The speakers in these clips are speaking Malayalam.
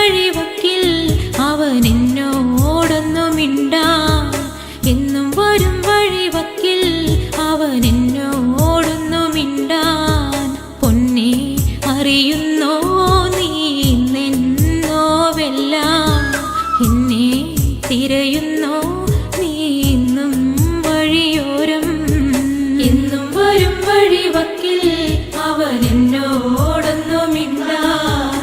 വഴിവക്കിൽ അവൻ എന്നോടൊന്നു മിണ്ടാൻ. എന്നും വരും വഴിവക്കിൽ അവൻ എന്നോടൊന്നു മിണ്ടാൻ. പൊന്നെ അറിയുന്നോ നീ നിന്നോവെല്ലാം, എന്നെ തിരയുന്നോ നീ ഇന്നും വഴിയോരം. എന്നും വരും വഴിവക്കിൽ അവൻ എന്നോടൊന്നു മിണ്ടാൻ.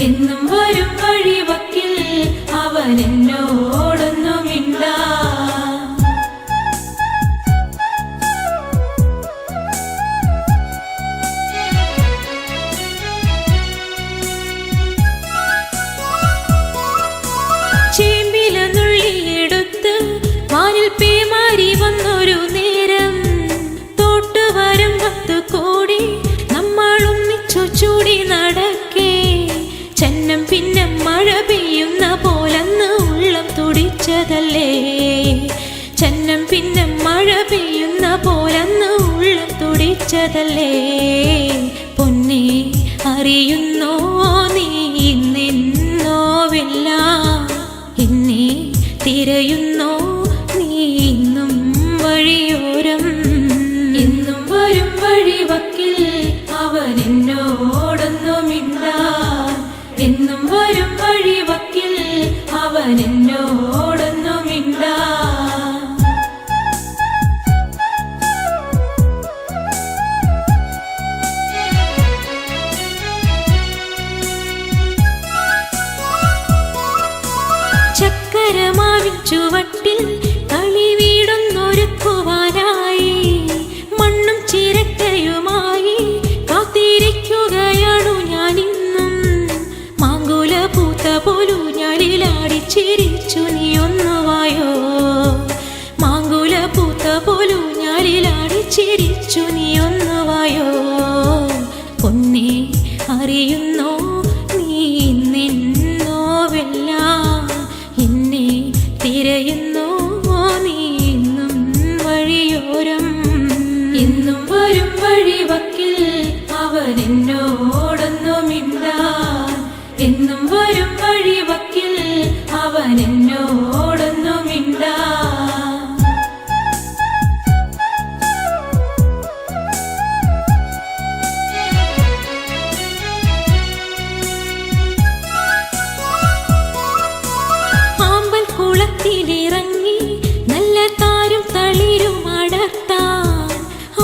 എന്നും വരും വഴിവക്കിൽ അവൻ എന്നോടൊന്നു മിണ്ടാൻ. ചേമ്പില നുള്ളിയെടുത്ത് വാനിൽ പേമാരി വന്നൊരു നേരം, തോട്ടുവരം 10 കോടി നമ്മൾ ഒന്നിച്ചു ചൂടി നടക്കേ. ചന്നം പിന്നെ മഴ പെയ്യുന്ന പോലന്ന് ഉള്ളം തുടിച്ചതല്ലേ. ചന്നം പിന്നെ മഴ പെയ്യുന്ന പോലന്ന് ഉള്ളം തുടിച്ചതല്ലേ. പൊന്നെ അറിയുന്നോ നീ നിന്നോവെല്ലാം, എന്നെ തിരയുന്നോ നീ ഇന്നും വഴിയോരം. എന്നും വരും വഴിവക്കിൽ അവൻ എന്നോടൊന്നു മിണ്ടാൻ. എന്നും വരും വഴിവക്കിൽ അവൻ എന്നോടൊന്നു മിണ്ടാൻ. ചക്കരമാവിൻ ചുവട്ടിൽ കളി വീടൊന്നൊരുക്കുവാനായി മണ്ണും ചിരട്ടയുമായി കാത്തിരിക്കുകയാണു ഞാനിന്നും. മാങ്കുല പൂത്ത പോലൂഞ്ഞാലിലാടി ചിരിച്ചു നീ ഒന്നുവായോ. മാങ്കുല പൂത്ത പോലൂഞ്ഞാലിലാടി ചിരിച്ചു നീ ഒന്നുവായോ. പൊന്നെ അറിയുന്നോ നീ നിന്നോവെല്ലാം, എന്നെ തിരയുന്നോ നീ ഇന്നും വഴിയോരം. എന്നും വരും വഴിവക്കിൽ അവൻ എന്നോടൊന്നു മിണ്ടാൻ. എന്നും വരും വഴിവക്കിൽ അവൻ എന്നോടൊന്നു മിണ്ടാൻ. ആമ്പൽ കുളത്തിലിറങ്ങി നല്ല താരും തളിരും അടർത്താൻ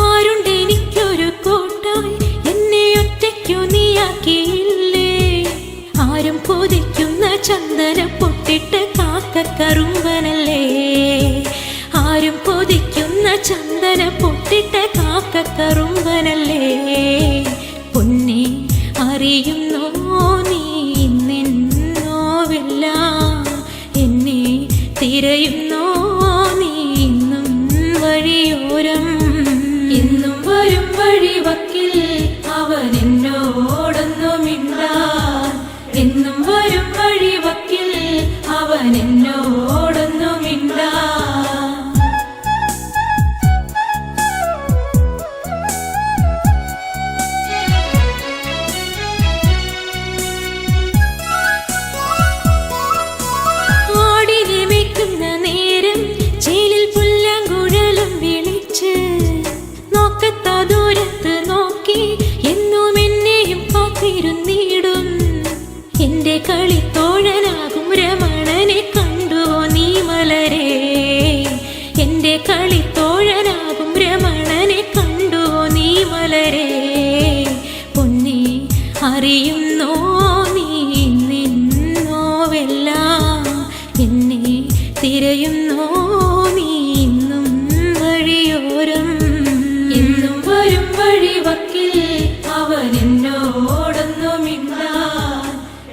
ആരുണ്ടെനിക്കൊരു കോട്ടായി, എന്നെ ഒറ്റയ്ക്കു നീയാക്കിയില്ലേ. ആരും കൊതിക്കുന്ന ചന്ദന പൊട്ടിട്ട് കാക്കക്കറുമ്പനല്ലേ. ആരും കൊതിക്കുന്ന ചന്ദന പൊട്ടിട്ട് കാക്കക്കറുമ്പനല്ലേ. പൊന്നെ അറിയുന്നോ നീ നിന്നോവെല്ലാം, എന്നെ തിരയുന്നോ നീ ഇന്നും വഴിയോരം. എന്നും വരും വഴിവക്കിൽ അവൻ എന്നോടൊന്നു മിണ്ടാൻ. എന്നും വരും വഴിവക്കിൽ അവൻ എന്നോടൊന്നു മിണ്ടാൻ. ആടിനെ മേയ്ക്കുന്ന നേരം ചേലിൽ പുല്ലാങ്കുഴലും വിളിച്ച് നോക്കത്താ ദൂരത്ത് നോക്കി എന്നും എന്നെയും കാത്തിരുന്നിടും. എന്റെ കളിത്തോഴനാകും രമണനെ കണ്ടുവോ നീ മലരേ. എന്റെ കളിത്തോഴനാകും രമണനെ കണ്ടുവോ നീ മലരേ. പൊന്നെ അറിയുന്നോ നീ നിന്നോവെല്ലാം, എന്നെ തിരയുന്നോ നീ ഇന്നും വഴിയോരം. എന്നും വരും വഴിവക്കിൽ അവൻ എന്നോടൊന്നു മിണ്ടാൻ.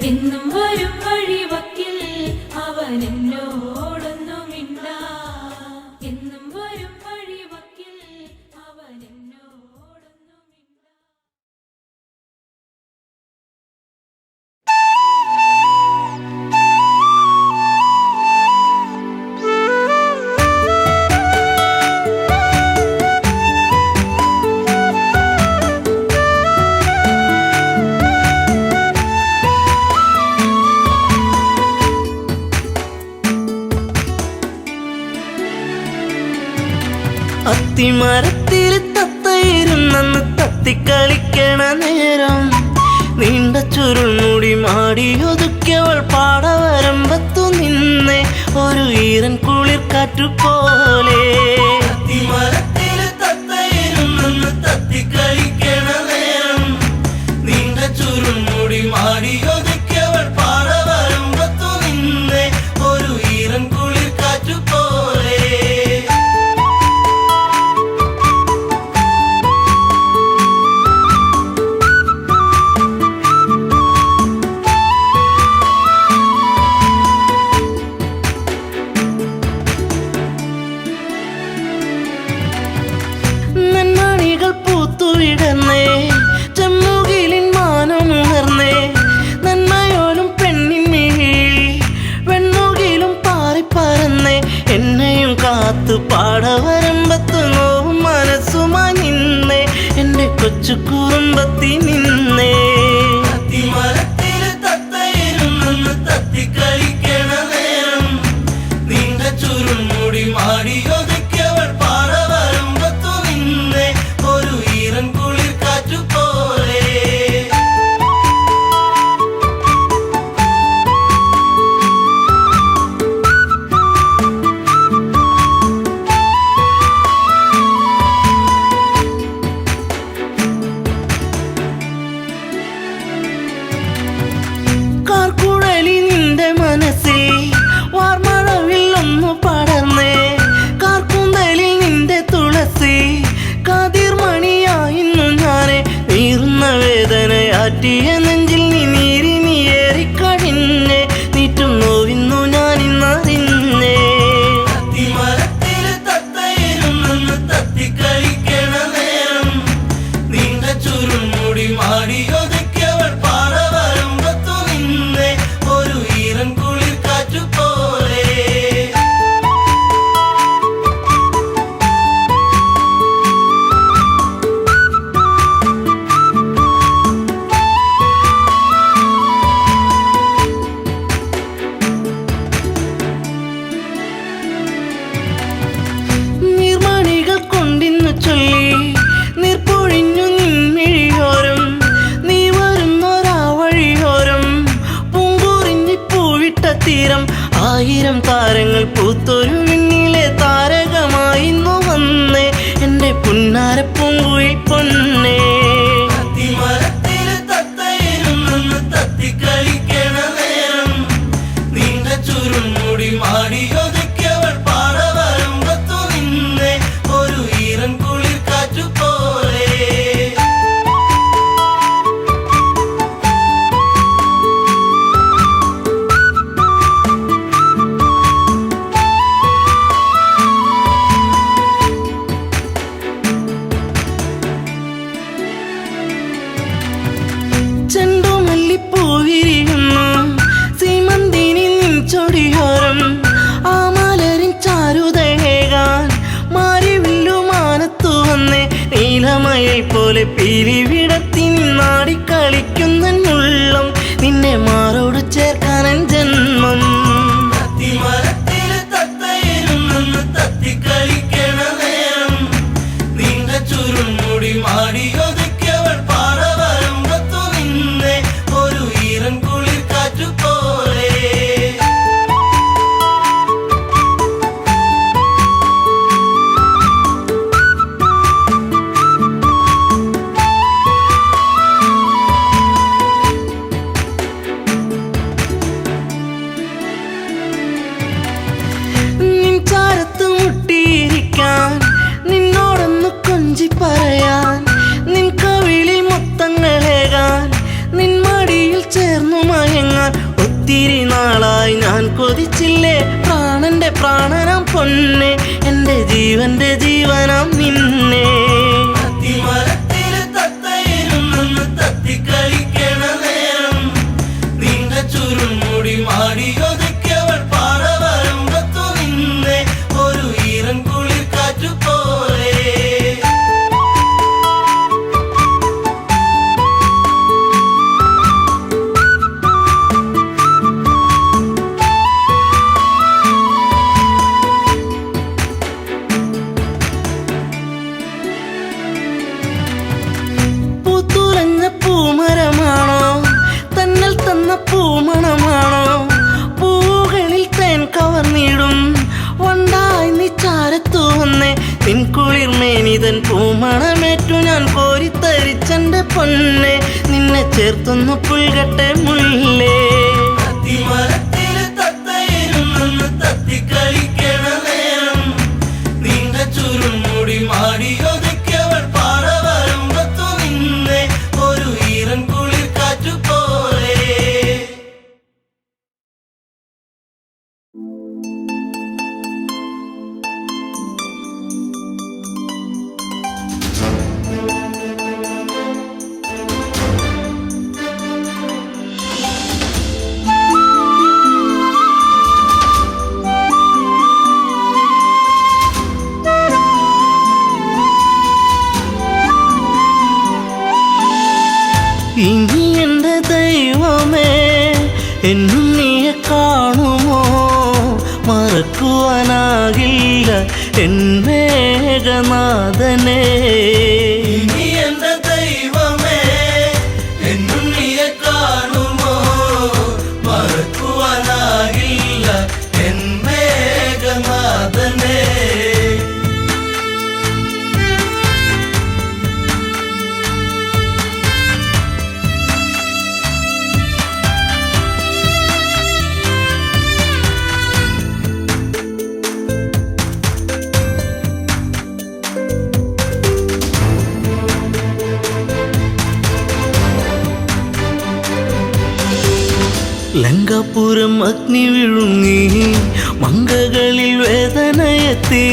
എന്നും വരും വഴിവക്കിൽ അവൻ എന്നോടൊന്നു മിണ്ടാൻ. എന്നും വരും വഴിവക്കിൽ അവൻ എന്നോടൊന്നു മിണ്ടാൻ. അത്തിമരത്തിൽ തത്തയിരുന്നെന്ന് തത്തിക്കളിക്കണ നേരം നീണ്ട ചുരുൾമുടി മാടിയൊതുക്കിയവൾ പാടവരമ്പത്തു നിന്നെ ഒരു ഈറൻ കുളിർ കാറ്റുപോലെ. അത്തിമരത്തിൽ തത്തയിരുന്നെന്ന് തത്തിക്കളിക്കണ നേരം നീണ്ട ചുരുൾമുടി മാടിയൊതുക്കിയവൾ പാടവരമ്പത്തു നിന്നെ ഒരു ഈറൻ കുളിർ കാറ്റുപോലെ. നന്മണികൾ പൂത്തുവിടന്നേ ചെമ്മുകിലിൻ മാനമുണർന്നേ നന്മയോലും പെണ്ണിൻമിഴി വെണ്ണുകിലും പാറിപ്പറന്നേ എന്നെയും കാത്തു പാടവരമ്പത്ത് നോവും മനസ്സുമായി നിന്നേ എന്റെ കൊച്ചു കുറുമ്പത്തി നിന്നേ. അത്തിമരത്തില് തത്തയിരുന്നെന്ന് തത്തിക്കളിക്കണ നേരം നീണ്ട ചുരുൾമുടി മാടിയൊതുക്കിയവൾ പാടവരമ്പത്തു നിന്നെ ഒരു ഈറൻ കുളിർ കാറ്റുപോലെ. കാർക്കുഴലി നിന്റെ മനസ്സിൽ വാർമഴവിൽ ഒന്നു പടർന്നേ കാർക്കുന്തലിൽ നിന്റെ തുളസി കാതിർമണിയായിരുന്നു ഞാനെ നീറുന്ന വേദനയാറ്റിയ നെഞ്ചിൽ നീ നീരിനി ഏറിക്കഴിഞ്ഞേ നീറ്റും നോവിന്നു ഞാനിന്നറിഞ്ഞേ. അത്തിമരത്തില് തത്തയിരുന്നെന്ന് തത്തിക്കളിക്കണ നേരം നീണ്ട ചുരുൾമുടി മാടിയൊതുക്കിയവൾ പാടവരമ്പത്തു നിന്നെ ഒരു ഈറൻ കുളിർ കാറ്റുപോലെ. നീർമണികൾ കൊണ്ടിന്നു ചൊല്ലി നീർപ്പൊഴിഞ്ഞു നിൻമിഴിയോരം നീ വരുന്നൊരാ വഴിയോരം പൂങ്കുറിഞ്ഞി പൂവിട്ട തീരം ആയിരം താരങ്ങൾ പൂത്തൊരു വിണ്ണിലെ താരകമായിന്നു വന്നേ എന്റെ പുന്നാര പൂങ്കുയിൽ പൊന്നേ. അത്തിമരത്തില് തത്തയിരുന്നെന്ന് തത്തിക്കളിക്കണ നേരം നീണ്ട ചുരുൾമുടി മാടിയൊതുക്കിയവൾ പാടവരമ്പത്തു നിന്നെ ഒരു ഈറൻ കുളിർ കാറ്റുപോലെ. ചെണ്ടുമല്ലിപ്പൂവിരിയുന്നു സീമന്തിനി നിൻ ചൊടിയോരം ആ മലരിൻ ചാരുതയേകാൻ മാരിവില്ലുമാനത്തു വന്നേ നീലമയിൽ പോലെ പീലിവിടത്തി നിന്നാടിക്കളിക്കുന്നുള്ളം നിന്നെ മാറോട് ചേർക്കാനൻ ജന്മം. അത്തിമരത്തില് തത്തയിരുന്നെന്ന് തത്തിക്കളിക്കണ നേരം നീണ്ട ചുരുൾമുടി മാടിയൊതുക്കിയവൾ പാടവരമ്പത്തു നിന്നെ ഒരു ഈറൻ കുളിർ കാറ്റുപോലെ. നിൻ ചാരത്ത് മുട്ടിയിരിക്കാൻ നിന്നോടൊന്ന് കൊഞ്ചി പറയാൻ നിൻ കവിളിൽ മൊത്തങ്ങളേകാൻ നിൻ മടിയിൽ ചേർന്നു മയങ്ങാൻ ഒത്തിരി നാളായി ഞാൻ കൊതിച്ചില്ലേ പ്രാണന്റെ പ്രാണനാം പൊന്നെ എന്റെ ജീവന്റെ ജീവനാം നിന്നെ. അത്തിമരത്തില് തത്തയിരുന്നെന്ന് തത്തിക്കളിക്കണ നേരം നീണ്ട ചുരുൾമുടി മാടിയൊതുക്കിയവൾ പാടവരമ്പത്തു നിന്നെ ഒരു ഈറൻ കുളിർ കാറ്റുപോലെ. വന്നിടും വണ്ടായി നീ ചാരത്തു വന്നേ നിൻ കുളിർമേനിതൻ പൂമണമേറ്റു ഞാൻ കോരിത്തരിച്ചെന്റെ പൊന്നെ നിന്നെ ചേർത്തൊന്നു പുൽകട്ടെ മുല്ലേ തത്തിക്കളിക്കണ നേരം നീണ്ട ചുരുൾമുടി മാടിയൊതുക്കിയവൾ പാറ വരുമ്പത്തു നിന്നെ ഒരു ഈറൻ കുളിർ കാറ്റു പോലെ ഇനി എൻ്റെ ദൈവമേ എന്നും നീയെ കാണുമോ മറക്കുവാനാകില്ല എൻ മേഘനാഥനെ ഇനി എൻ്റെ ദൈവമേ എന്നും നീയെ കാണുമോ മറക്കുവാനാകില്ല എൻ മേഘനാഥനെ ലങ്കാപുരം അഗ്നി വിഴുങ്ങി മങ്കകളിൽ വേദനയെത്തി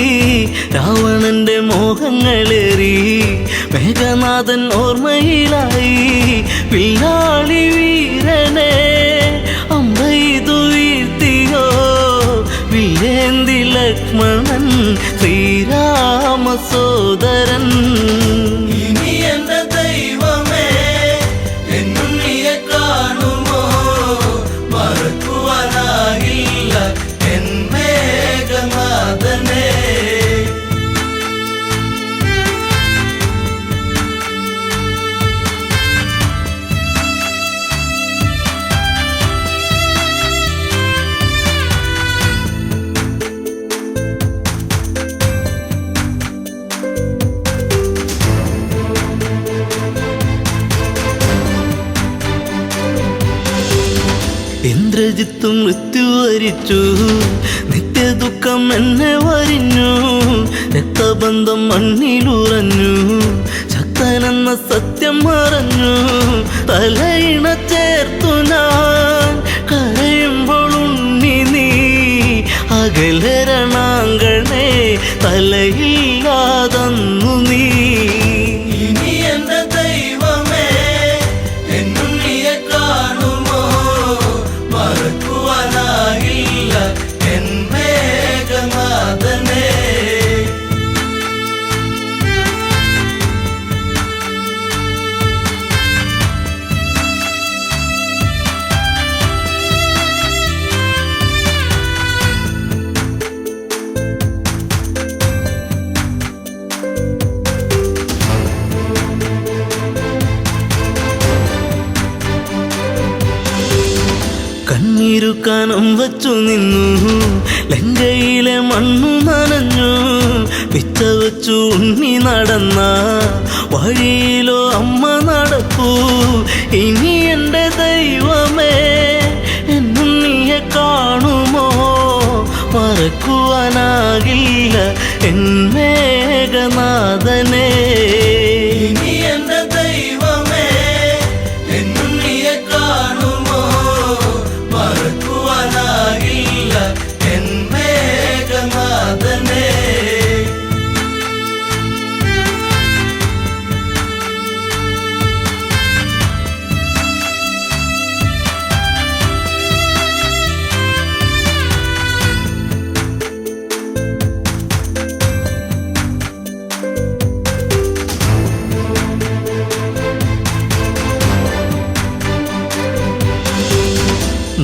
രാവണന്റെ മോഹങ്ങളേറി മേഘനാഥൻ ഓർമ്മയിലായി വില്ലാളി വീരനെ അമ്പെയ്തു വീഴ്ത്തിയോ വില്ലേന്തി ലക്ഷ്മണൻ ശ്രീരാമ സോദരൻ ഇനി എൻ്റെ ദൈവമേ എന്നും നീയെ കാണുമോ മറക്കുവാനാകില്ല എൻ മേഘനാഥനെ ഇന്ദ്രജിത്ത് മൃത്യു വരിച്ചു നിത്യദുഃഖം എന്നെ വരിഞ്ഞു രക്തബന്ധം മണ്ണിലുറഞ്ഞു ശക്തനെന്ന സത്യം മറഞ്ഞു തലയിണ ചേർത്തു ഞാൻ കരയുമ്പോൾ ഉണ്ണി നീ അകലരണാങ്കണേ തലയില്ലാതന്നു നീ ഇനി എൻ്റെ ദൈവമേ എന്നും നീയെ കാണുമോ മറക്കുവാനാകില്ല എൻ മേഘനാഥനെ കണ്ണീരുക്കാനം വച്ചു നിന്നു ലങ്കയിലെ മണ്ണു നനഞ്ഞു പിച്ച വച്ചു ഉണ്ണി നടന്ന വഴിയിലോ അമ്മ നടപ്പൂ ഇനി എൻ്റെ ദൈവമേ എന്നും നീയെ കാണുമോ മറക്കുവാനാകില്ല എൻ മേഘനാഥനെ ഇനി എൻ്റെ ദൈവമേ എന്നും നീയെ കാണുമോ മറക്കുവാനാകില്ല എൻ മേഘനാഥനെ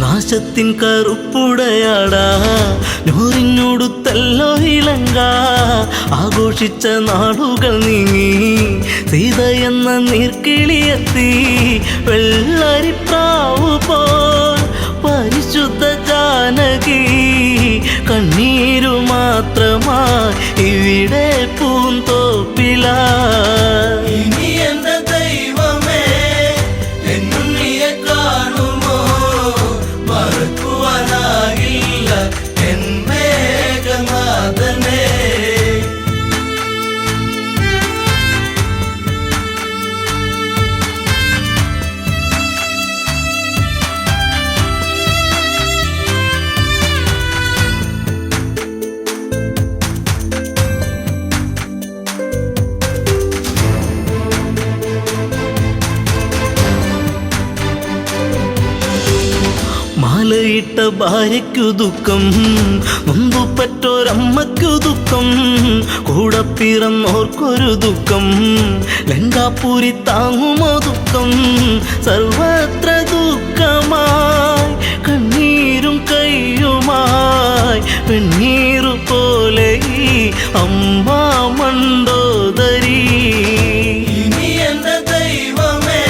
നാശത്തിൻ കറുപ്പുടയാടാ നൂറിനോടുത്തല്ലോ ഇലങ്ക ആഘോഷിച്ച നാടുകൾ നീങ്ങി സീത എന്ന നീർക്കിളിയെത്തി വെള്ളരിപ്രാവു പോൽ പരിശുദ്ധ ജാനകി മാലയിട്ട ഭാര്യയ്ക്കു ദുഃഖം, മുമ്പു പറ്റോരമ്മയ്ക്കു ദുഃഖം, കൂടെ പിറന്നോർക്കൊരു ദുഃഖം, ലങ്കാപുരി താങ്ങുമോ ദുഃഖം, സർവത്ര ദുഃഖമായി കണ്ണീരും കയ്യുമായി വെണ്ണീറു പോലെ ഈ അമ്മ മണ്ടോദരി. ഇനി എന്റെ ദൈവമേ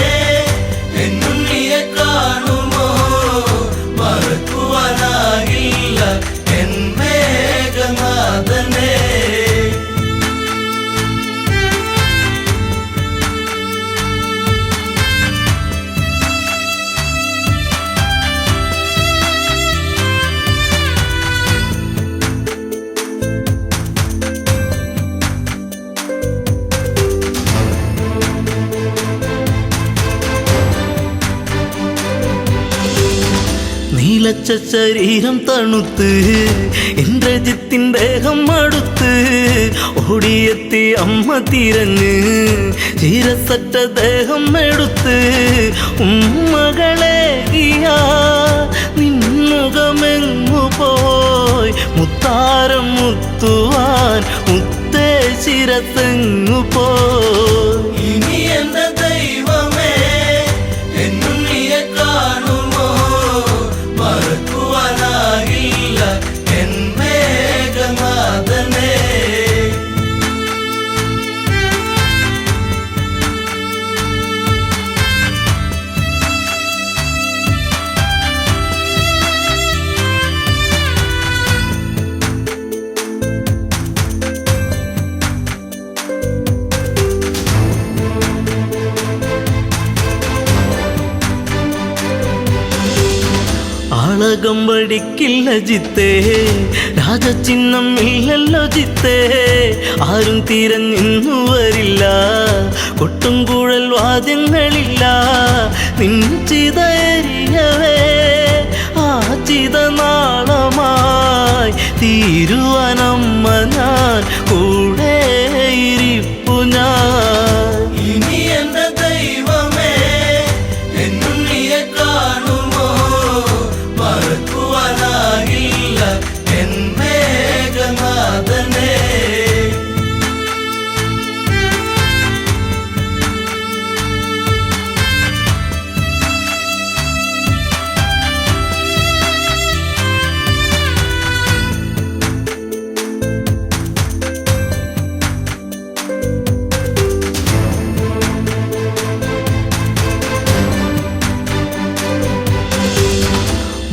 എന്നുണ്ണിയെ കാണുമോ, മറക്കുവാനാകില്ല എൻ മേഘനാഥനെ. നീലച്ച ശരീരം തണുത്ത് ഇന്ദ്രജിത്തിൻ ദേഹം അടുത്ത് ഓടിയെത്തി അമ്മ തിരഞ്ഞ് ചീരസറ്റ ദേഹം എടുത്ത് ഉമ്മകളെ നിന്നുകമെങ്ങു പോയി മുത്താരം മുത്തുവാൻ മുത്തേ ശിരത്തെങ്ങു പോയി. ഇനി എന്റെ ദൈവമേ എന്നുണ്ണിയെ കാണുമോ, മറക്കുവാനാകില്ല എൻ മേഘനാഥനെ. ആളകം വടിക്കില്ല ജിത്തേ, രാജചിഹ്നം ഇല്ലല്ലോ ജിത്തേ, ആരും തിരഞ്ഞിന്നു വരില്ല, കൊട്ടും കുഴൽ വാദ്യങ്ങളില്ല, നിൻചിതയരിയവേ ആ ചിതനാളമായി തീരുവനമ്മ ഞാൻ കൂടെ ഇരിപ്പു ഞാൻ. ഇനി എന്റെ ദൈവമേ എന്നുണ്ണിയെ കാണുമോ, മറക്കുവാനാകില്ല എൻ മേഘനാഥനെ.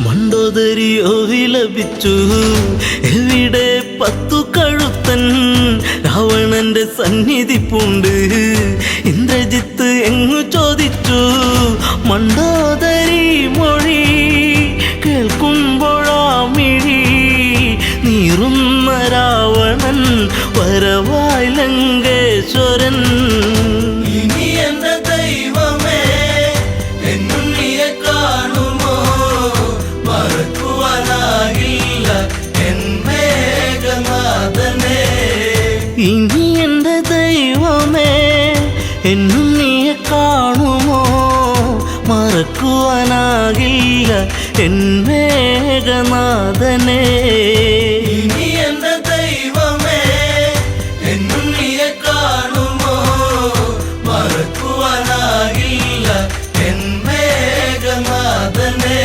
മണ്ടോദരിയോ വിലപിച്ചു, എവിടെ പത്തു കഴുത്തൻ, രാവണന്റെ സന്നിധി പൂണ്ട് ഇന്ദ്രജിത്ത് എങ്ങു ചോദിച്ചു. മണ്ടോദരി മൊഴി കേൾക്കുമ്പോഴാമിഴി നീറുന്ന രാവണൻ വരവായി ലങ്കേശ്വരൻ. ഇനി എന്റെ ദൈവമേ എന്നുണ്ണിയെ കാണുമോ, മറക്കുവാനാകില്ല എൻ മേഘനാഥനെ. ഇനി എന്റെ ദൈവമേ എന്നുണ്ണിയെ കാണുമോ, മറക്കുവാനാകില്ല എൻ മേഘനാഥനെ. ഇനി എന്റെ ദൈവമേ എന്നുണ്ണിയെ കാണുമോ, മറക്കുവാനാകില്ല എൻ മേഘനാഥനെ.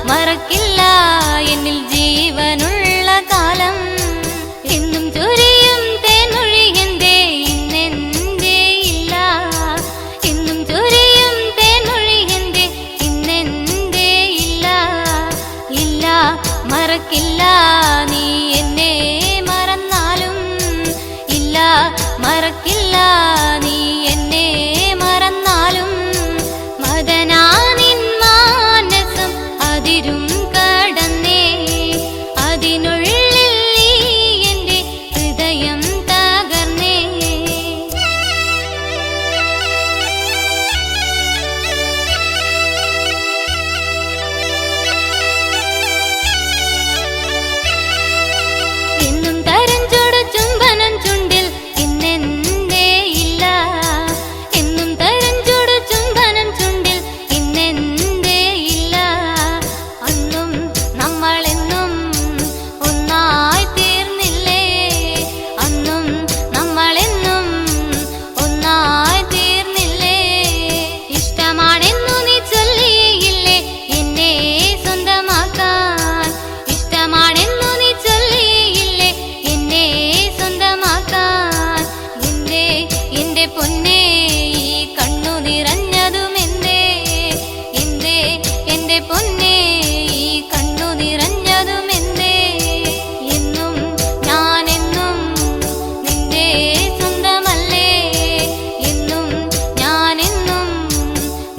മറക്കില്ല എന്നിൽ ജീവനുള്ള കാലം. എന്നും ചൊരിയും തേൻമൊഴി എന്തേ ഇന്നെന്തേ ഇല്ല. എന്നും ചൊരിയും തേൻമൊഴി എന്തേ ഇന്നെന്തേ ഇല്ല. ഇല്ല മറക്കില്ല നീ എന്നെ മറന്നാലും. ഇല്ല മറക്കില്ല നീ എന്നെ മറന്നാലും. മദനാനിൻ മാനസം അതിരും കടന്നേ. അതിനുള്ളിൽ നീ എൻ്റെ ഹൃദയം തകർന്നേ. എന്നും തരഞ്ചോട് ചുംബനം ചുണ്ടിൽ ഇന്നെന്തേ ഇല്ല. എന്നും തരഞ്ചോട് ചുംബനം ചുണ്ടിൽ ഇന്നെന്തേ ഇല്ല. അന്നും നമ്മളെന്നും ഒന്നായി തീർന്നില്ലേ. അന്നും നമ്മളെന്നും ഒന്നായി തീർന്നില്ലേ. ഇഷ്ടമാണെന്നു നീ ചൊല്ലിയില്ലേ എന്നെ സ്വന്തമാക്കാൻ. ഇഷ്ടമാണെന്നു നീ ചൊല്ലിയില്ലേ എന്നെ സ്വന്തമാക്കാൻ. എന്റെ പൊന്നേ ഈ കണ്ണു നിറഞ്ഞതുമെന്തേ. എന്റെ പൊന്നേ ഈ കണ്ണു നിറഞ്ഞതുമെന്തേ. എന്നും ഞാനെന്നും നിന്റെ സ്വന്തമല്ലേ. എന്നും ഞാനെന്നും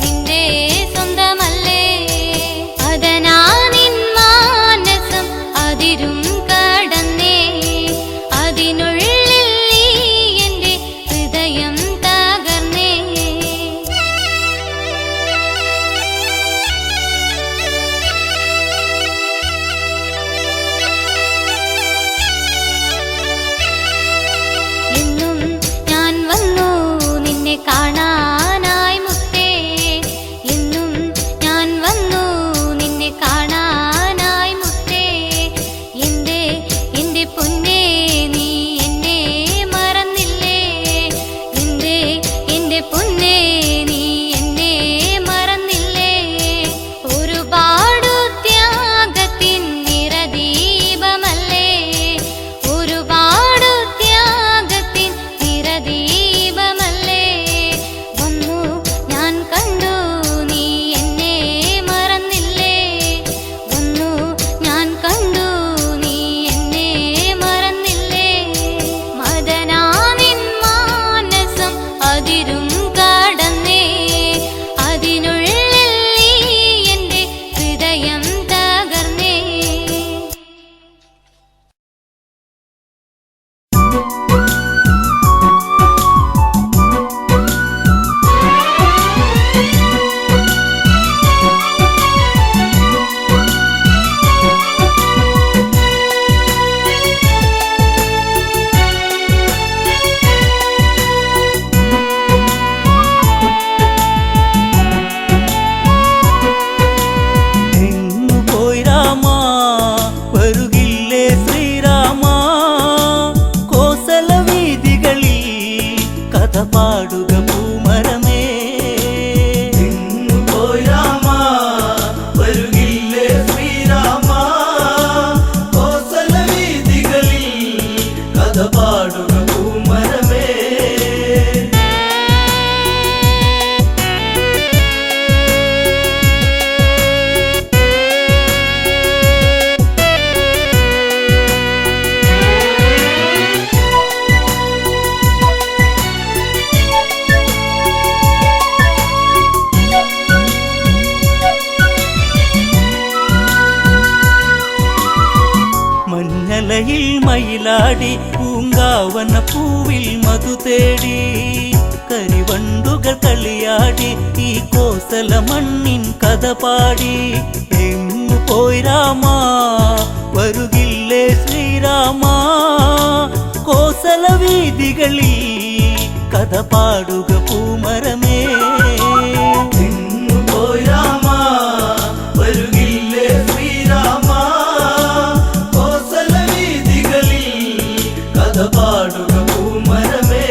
നിന്റെ സ്വന്തമല്ലേ. അതനാനിൻ മാനസം അതിരും കടന്നേ. അതിനുള്ളിൽ നീ എൻ്റെ ഹൃദയം തകർന്നേ. എന്നും ഞാൻ വന്നു നിന്നെ കാണാനായി മുത്തേ. എന്നും ഞാൻ വന്നു നിന്നെ കാണാനായി മുത്തേ. എന്റെ പൊന്നേ നീ എന്നെ മറന്നില്ലേ. എന്റെ പൊന്നേ നീ എന്നെ മറന്നില്ലേ. ഒരുപാടു ത്യാഗത്തിൻ നിറദീപമല്ലേ. ഒരുപാടു ത്യാഗത്തിൻ നിറദീപമല്ലേ. വന്നു ഞാൻ കണ്ടു നീ എന്നെ മറന്നില്ലേ. വന്നു ഞാൻ കണ്ടു നീ എന്നെ മറന്നില്ലേ. മദനാനിൻ മാനസം അതിരും കടന്നേ. അതിനുള്ളിൽ നീ എൻ്റെ ഹൃദയം തകർന്നേ. എങ്ങു പോയി രാമ വരുകില്ലേ ശ്രീരാമ. കോസല വീതികളിൽ കഥ പാടുക പൂമരമേ. എങ്ങു പോയി രാമ വരുകില്ലേ ശ്രീരാമ. കോസല വീതികളിൽ കഥ പാടുക പൂമരമേ. മഞ്ഞലയിൽ മയിലാടി പൂങ്കാവന പൂവിൽ മധു തേടി. കരിവണ്ടുകൾ കളിയാടി ഈ കോസല മണ്ണിൻ കഥ പാടി. എങ്ങു പോയി രാമ വരുകില്ലേ ശ്രീരാമ. കോസല വീതികളിൽ കഥ പാടുക പൂമരമേ. എങ്ങു പോയി രാമ വരുകില്ലേ ശ്രീരാമ. കോസല വീതികളിൽ കഥ പാടുക പൂമരമേ.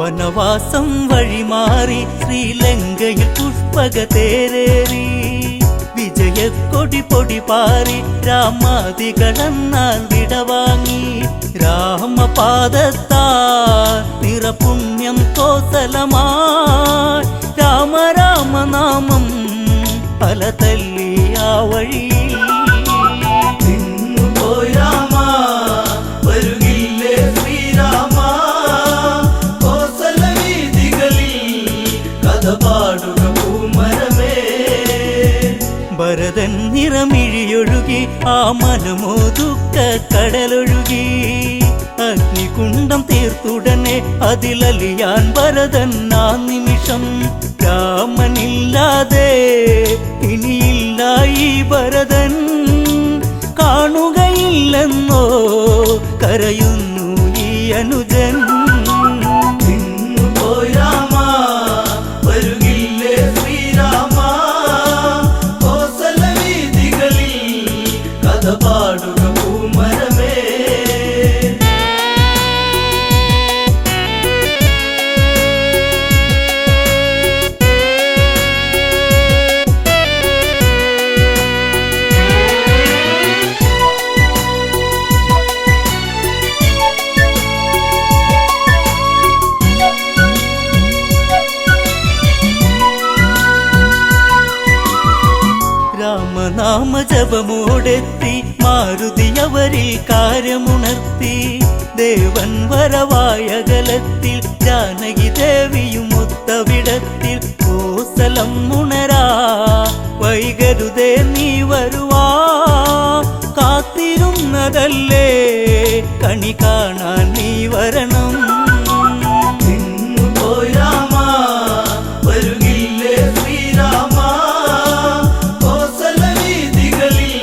വനവാസം വഴിമാറി ശ്രീലങ്കയിൽ പുഷ്പക തേരേറി വിജയക്കൊടി പൊടി പാറി രാമാദികളെന്നാൽ വിടവാങ്ങി രാമപാദത്താ നിറപുണ്യം കോസലമായി രാമ രാമനാമം പല തല്ലി ആ വഴിയിൽ പോയി രാമ വരുകില്ലേ ശ്രീരാമ കോസല വീതികളിൽ കഥ പാടുക പൂമരമേ ഭരതൻ നിറമിഴിയൊഴുകി ആ മനമോ ദുഃഖ കടലൊഴുകി അഗ്നികുണ്ഡം തീർത്തുടനെ അതിലലിയാൻ ഭരതൻ ആ നിമിഷം രാമനില്ലാതെ ഇനിയില്ല ഈ ഭരതൻ കാണുകയില്ലെന്നോ കരയുന്നു ഈ അനുജൻ പോയി രാമ വരുകില്ലേ ശ്രീരാമ കോസല വീതികളിൽ കഥ പാടുക പൂമരമേ രാമനാമ ജപമോടെത്തി മാരുതി അവരിൽ കാര്യമുണർത്തി ദേവൻ വരവായകലത്തിൽ ജാനകി ദേവിയും ഒത്തവിടത്തിൽ കോസലം ഉണരാ വൈകരുതേ നീ വരുവാ കാത്തിരുന്നതല്ലേ കണി കാണാൻ നീ വരണം പോയി രാമ വരുകില്ലേ ശ്രീരാമ കോസല വീതികളിൽ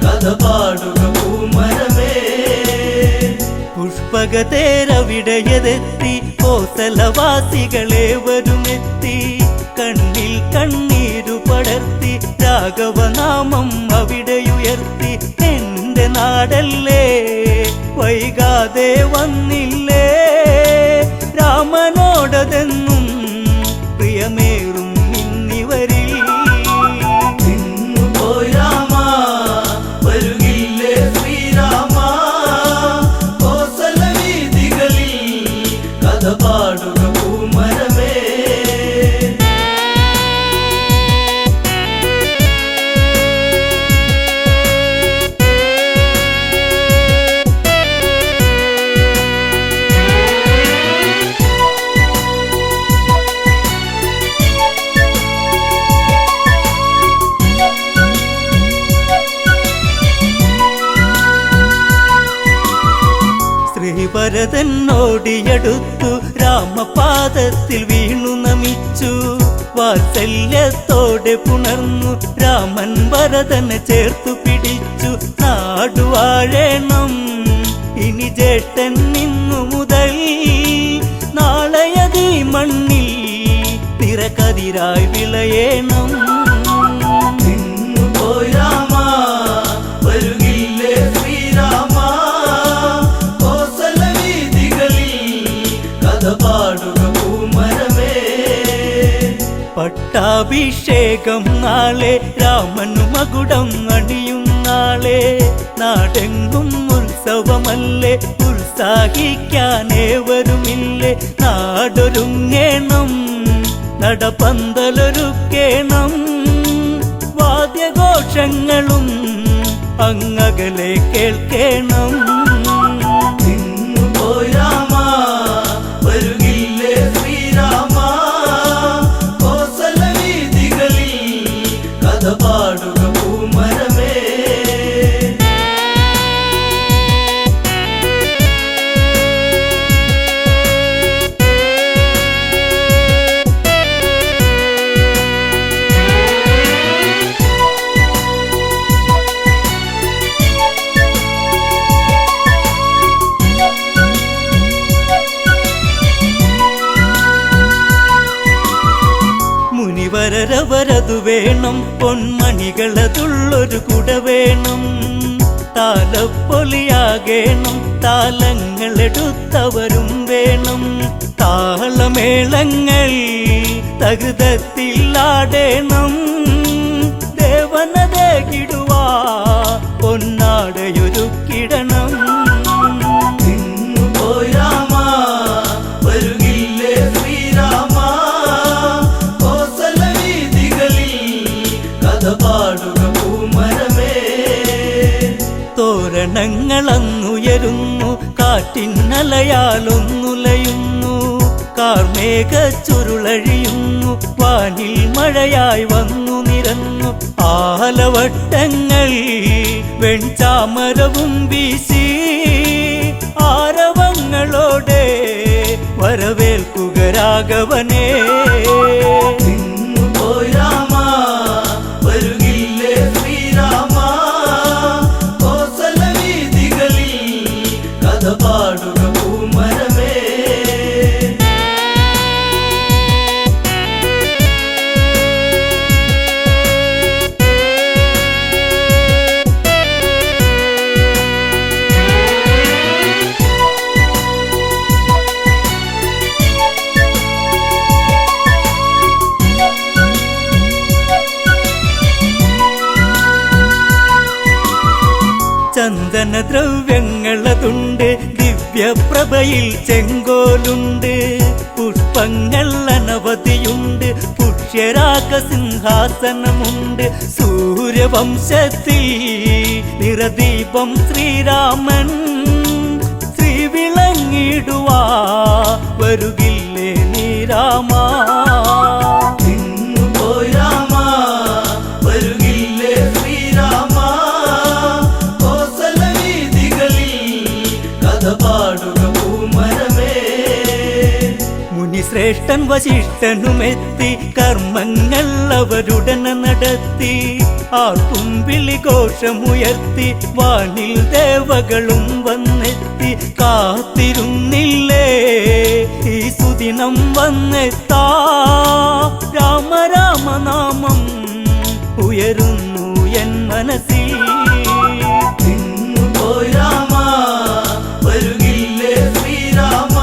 കഥ പാടുക പൂമരമേ പുഷ്പകതേരവിടയതെത്തി കോസലവാസികളെ വരുമെത്തി കണ്ണിൽ കണ്ണീരു പടർത്തി രാഘവനാമം അവിടെയുയർത്തി എന്റെ നാടല്ലേ വൈകാതെ വന്നില്ലേ രാമനോടതെന്നും പ്രിയമേറും ഇന്നിവരിൽ പോയി രാമ വരുകില്ലേ ശ്രീരാമ കോസല വീതികളിൽ കഥ പാടുക പൂമരമേ ശ്രീഭരതനോടിയടുത്തു രാമപാദത്തിൽ വീണു നമിച്ചു വാത്സല്യത്തോടെ പുണർന്നു രാമൻ ഭരതനെ ചേർത്തു പിടിച്ചു നാടുവാഴേണം ഇനി ജേട്ടൻ നിന്നു മുതൽ നാളെയതീ മണ്ണിൽ നിറകതിരായി വിളയേണം പോയി രാമ വരുകില്ലേ ശ്രീരാമ കോസല വീതികളിൽ കഥ പാടുക പൂമരമേ പട്ടാഭിഷേകം നാളെ രാമനു മകുടം അണിയും നാളെ നാടെങ്കും ഉത്സവമല്ലേ ഉത്സാഹിക്കാനേവരുമില്ലേ നാടൊരുങ്ങേണം നടപന്തലൊരുക്കേണം വാദ്യഘോഷങ്ങളും അങ്ങകലെ കേൾക്കേണം പോയി രാമ വരുകില്ലേ ശ്രീരാമ കോസല വീതികളിൽ കഥ പാടുക പൂമരമേ മുനിവരവരതു വേണം പൊന്മണികളതുള്ളൊരു കുട വേണം താലപ്പൊലിയാകേണം താലങ്ങളെടുത്തവരും വേണം താളമേളങ്ങൾ തകൃതത്തിലാടേണം ദേവനതകിടുവാ പൊന്നാടയൊരുക്കിടണം പോയി രാമ വരുകില്ലേ ശ്രീരാമ കോസല വീഥികളിൽ കഥ പാടുക പൂമരമേ തോരണങ്ങളങ്ങുയരുന്നു കാറ്റിന്നലയാലൊന്നുലയുന്നു കാർമേഘ ചുരുളഴിയുന്നു വാനിൽ മഴയായി വന്നു നിരന്നു ആലവട്ടങ്ങൾ വെൺചാമരവും വീശി ആരവങ്ങളോടെ വരവേൽക്കുക രാഘവനേ പോയി രാമ വരുകില്ലേ ശ്രീരാമ കോസല വീഥികളിൽ കഥ പാടുക പൂമരമേ ചന്ദനദ്രവ്യങ്ങളതുണ്ട് ദിവ്യപ്രഭയിൽ ചെങ്കോലുണ്ട് പുഷ്പങ്ങൾ അനവധിയുണ്ട് പുഷ്യരാഗ സിംഹാസനമുണ്ട് സൂര്യവംശത്തിൽ നിറദീപം ശ്രീരാമൻ ശ്രീവിളങ്ങിടുവാ വരുകില്ലേ നീ രാമ പോയി രാമ വരുകില്ലേ ശ്രീരാമ കോസല വീഥികളിൽ കഥ പാടുക പൂമരമേ മുനിശ്രേഷ്ഠൻ വശിഷ്ഠനുമെത്തി കർമ്മങ്ങൾ അവരുടനെ നടത്തി ആർക്കും വിളിഘോഷമുയർത്തി വാനിൽ ദേവകളും വന്നെത്തി കാത്തിരുന്നില്ലേ ഈ സുദിനം വന്നെത്താ രാമ രാമനാമം ഉയരുന്നു എൻ മനസ്സിൽ പോയി രാമ വരുകില്ലേ ശ്രീരാമ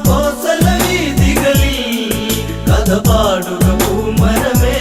കോസല വീഥികളിൽ കഥ പാടുക പൂമരമേ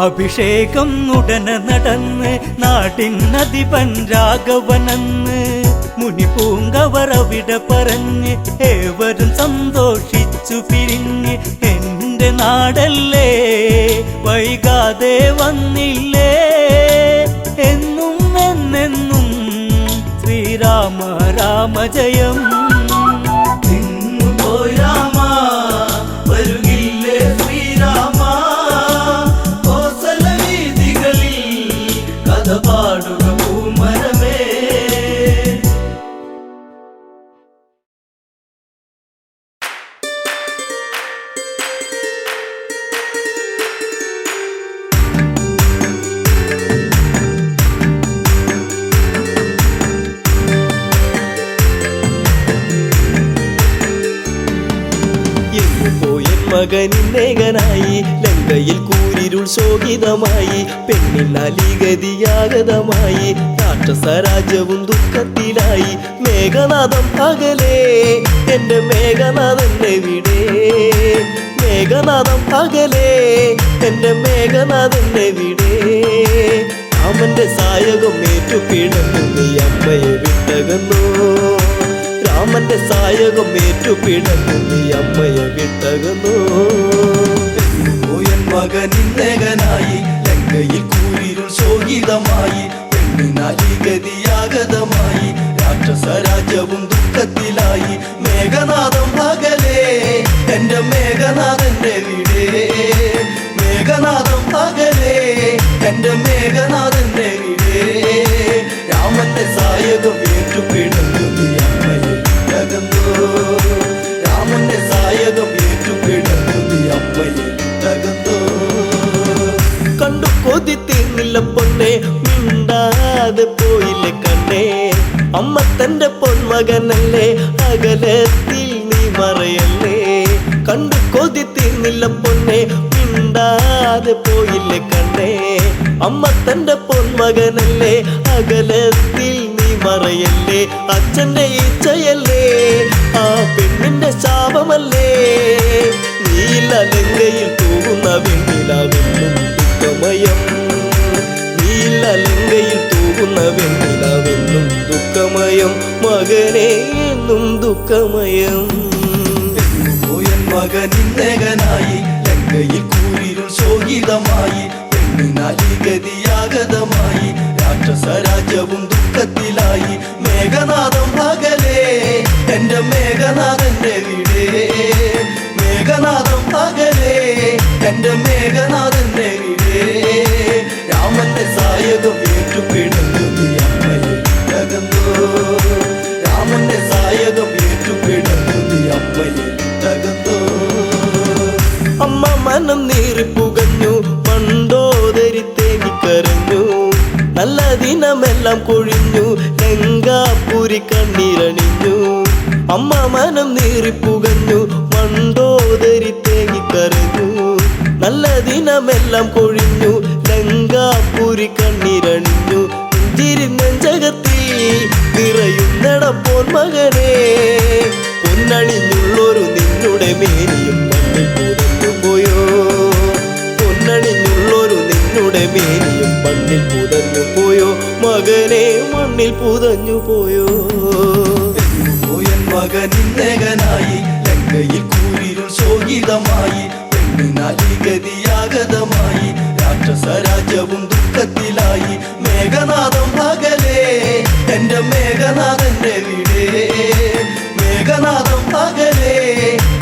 അഭിഷേകം ഉടനെ നടന്ന് നാട്ടിനധിപൻ രാഘവനെന്ന് മുനിപൂങ്കവർ അവിടെ പറഞ്ഞ് ഏവരും സന്തോഷിച്ചു പിരിഞ്ഞ് എന്റെ നാടല്ലേ വൈകാതെ വന്നില്ലേ എന്നും എന്നെന്നും ശ്രീരാമ രാമ ജയം പോയി രാമ വരുകില്ലേ ശ്രീരാമ കോസല വീഥികളിൽ കഥ പാടുക പൂമരമേ മകനിന്നേകനായി ലങ്കയിൽ കൂരിരുൾ ശോകിതമായി പെണ്ണിനാലിഗതിയാഗതമായി രാക്ഷസരാജ്യവും ദുഃഖത്തിലായി മേഘനാഥം അകലേ എന്റെ മേഘനാഥൻ എവിടെ മേഘനാഥം അകലേ എന്റെ മേഘനാഥൻ എവിടെ രാമന്റെ സായകം ഏറ്റുപിടന്നു നീ അമ്മയെ വിട്ടകന്നു രാമന്റെ സായകം ഏറ്റുപിടന്നു നീ അമ്മയെ വിട്ടകന്നു മകനിന്നേകനായി ലങ്കയിൽ കൂരിരുൾ ശോകിതമായി പെണ്ണിനാലിഗതിയാഗതമായി രാക്ഷസരാജ്യവും ദുഃഖത്തിലായി മേഘനാഥം അകലേ എന്റെ മേഘനാഥന്റെ വീടേ മേഘനാഥം അകലേ എന്റെ മേഘനാഥന്റെ വീടേ രാമന്റെ സായകം ഏറ്റുപിടന്നു നീ അമ്മയെ വിട്ടകന്നു രാമന്റെ സായകം ഏറ്റുപിടന്നു നീ അമ്മയെ വിട്ടകന്നു കൊതി തീർന്നില്ല പൊന്നെ മിണ്ടാതെ പോയില്ലേ കണ്ണേ അമ്മ തന്റെ പൊന്മകനല്ലേ അകലത്തിൽ നീ മറയല്ലേ കണ്ടു കൊതി തീർന്നില്ല പൊന്നെ മിണ്ടാതെ പോയില്ലേ കണ്ണേ അമ്മ തന്റെ പൊന്മകനല്ലേ അകലത്തിൽ നീ മറയല്ലേ അച്ഛന്റെ ഇച്ഛയല്ലേ ആ പെണ്ണിന്റെ ശാപമല്ലേ നീലലങ്കയിൽ തൂകുന്ന വെണ്ണിലാവെന്നും ദുഃഖമയം നീലലങ്കയിൽ തൂകുന്ന വെണ്ണിലാവെന്നും ദുഃഖമയം മകനെ എന്നും ദുഃഖമയം പോയൻ മകനിന്നകനായി ലങ്കയിൽ കൂരിരുൾ ശോകിതമായി പെണ്ണിനാലി ഗതിയാഗതമായി രാക്ഷസ രാജ്യവും ദുഃഖത്തിലായി മേഘനാഥം പകലേ എന്റെ മേഘനാഥന്റെ വീടേ മേഘനാഥം പകലേ എന്റെ മേഘനാഥന്റെ വീടേ രാമന്റെ സായകം ഏറ്റുപിടന്നു നീ അമ്മയിൽ തകർന്നോ രാമന്റെ സായകം ഏറ്റുപിടന്നു നീ അമ്മയിൽ തകർന്നോ അമ്മ മനം നീറിപ്പുകഞ്ഞു പണ്ടോദരി തേങ്ങിക്കരഞ്ഞു നല്ല ദിനമെല്ലാം കൊഴിഞ്ഞു ലങ്കാപുരി കണ്ണീരണിഞ്ഞു അമ്മ മനം നീറിപ്പുകഞ്ഞു മണ്ടോദരി തേങ്ങിക്കരഞ്ഞു നല്ല ദിനമെല്ലാം കൊഴിഞ്ഞു ലങ്കാപുരി കണ്ണീരണിഞ്ഞു നെഞ്ചകത്തിൽ നിറയുന്നട പൊന്മകനെ പൊന്നണിഞ്ഞുള്ളൊരു നിന്നുടെ മേനിയും മണ്ണിൽ പുതഞ്ഞു പോയോ പൊന്നണിഞ്ഞുള്ളൊരു നിന്നുടെ മേനിയും മണ്ണിൽ പുതഞ്ഞു പോയോ മകനെ മണ്ണിൽ പുതഞ്ഞു പോയോ പോയൻ മകനിന്നകനായി ലങ്കയിൽ കൂരിരുൾ ശോകിതമായി പെണ്ണിനാലി ഗതിയാഗതമായി രാക്ഷസ രാജ്യവും ദുഃഖത്തിലായി മേഘനാഥം പകലേ എന്റെ മേഘനാഥന്റെ വീടേ മേഘനാഥം പകലേ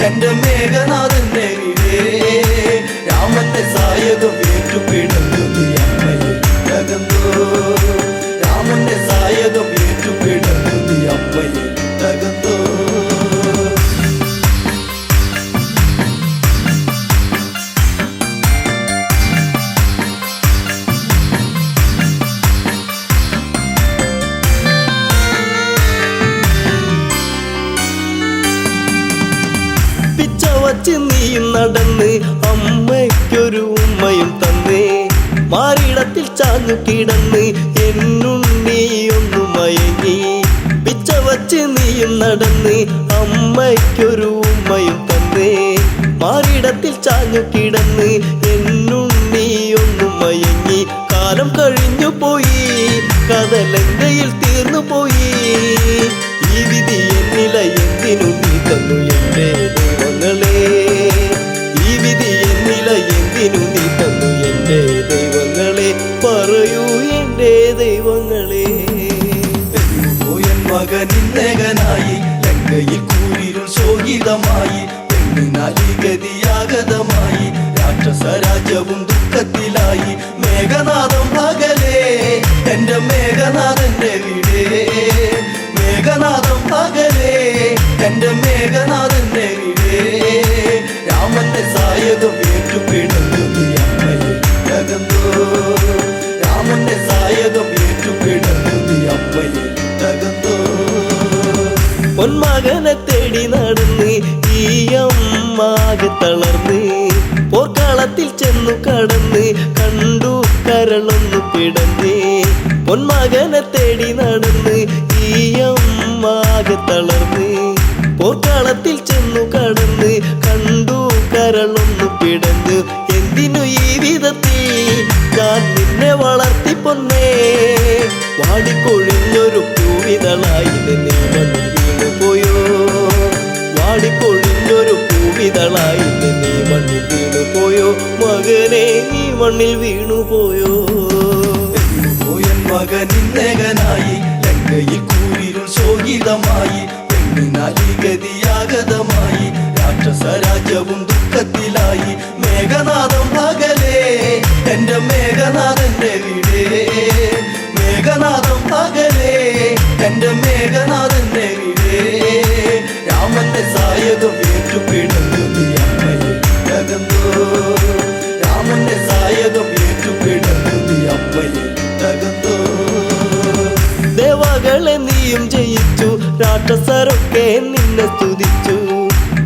എന്റെ മേഘനാഥന്റെ വീടേ രാമന്റെ സായകം ഏറ്റുപിടന്നു നീ അമ്മയിൽ തകർന്നോ രാമന്റെ സായകം ഏറ്റുപിടന്നു നീ അമ്മയിൽ തകർന്നോ വച്ച് നീയും നടന്ന് അമ്മയ്ക്കൊരു ഉമ്മയും തന്നേ മാറിടത്തിൽ ചാഞ്ഞു കിടന്ന് എന്നുണ്ണിയൊന്നു മയങ്ങി പിച്ച വച്ച് നീയും നടന്ന് അമ്മയ്ക്കൊരു ഉമ്മയും തന്നേ മാറിടത്തിൽ ചാഞ്ഞു കിടന്ന് എന്നുണ്ണിയൊന്നു മയങ്ങി കാലം കഴിഞ്ഞു പോയി കഥലങ്കയിൽ തീർന്നു പോയി ഈ വിധി എന്നില എന്തിനു നീ തന്നു എന്റെ ദൈവങ്ങളെ ഈ വിധി എന്നില എന്തിനു നീ തന്നു എന്റെ ദൈവങ്ങളെ പറയൂ എന്റെ ദൈവങ്ങളെ പോയൻ മകനിന്നകനായി ലങ്കയിൽ കൂരിരുൾ ശോകിതമായി പെണ്ണിനാലി ഗതിയാഗതമായി രാക്ഷസ രാജ്യവും ദുഃഖത്തിലായി മേഘനാഥം പകലേ എന്റെ മേഘനാഥന്റെ വീടേ മേഘനാഥം പകലേ എന്റെ മേഘനാഥന്റെ വീടേ രാമന്റെ സായകം ഏറ്റുപിടന്നു നീ അമ്മയിൽ തകർന്നോ രാമന്റെ സായകം ഏറ്റുപിടന്നു നീ അമ്മയിൽ തകർന്നോ പൊന്മകനെ തേടി നടന്ന് ഈ അമ്മാകെ തളർന്ന് പോർക്കളത്തിൽ ചെന്നു കടന്ന് കണ്ടു കരളൊന്നു പിടഞ്ഞ് പൊന്മകനെ തേടി നടന്ന് ഈ അമ്മാകെ തളർന്ന് പോർക്കളത്തിൽ ചെന്നു കടന്ന് കണ്ടു കരളൊന്നു പിടഞ്ഞ് എന്തിനു ഈ വിധത്തിൽ ഞാൻ നിന്നെ വളർത്തി പൊന്നേ വാടിക്കൊഴിഞ്ഞൊരു പൂവിതളായി നീ മണ്ണിൽ വീണു പോയോ വാടിക്കൊഴിഞ്ഞൊരു പൂവിതളായി നീ മണ്ണിൽ വീണു പോയോ മകനെ നീ മണ്ണിൽ വീണു പോയോ പോയൻ മകനിന്നകനായി ലങ്കയിൽ കൂരിരുൾ ശോകിതമായി പെണ്ണിനാലി ഗതിയാഗതമായി രാക്ഷസ രാജ്യവും ദുഃഖത്തിലായി മേഘനാഥം പകലേ എന്റെ മേഘനാഥന്റെ വീടേ മേഘനാഥം പകലേ എന്റെ മേഘനാഥന്റെ വീടേ രാമന്റെ സായകം ഏറ്റുപിടന്നു നീ അമ്മയിൽ തകർന്നോ രാമന്റെ സായകം ഏറ്റുപിടന്നു അമ്മയിട്ടകന്നോ. ദേവകളെ നീയും ജയിച്ചു, രാക്ഷസരൊക്കെ നിന്നെ സ്തുതിച്ചു.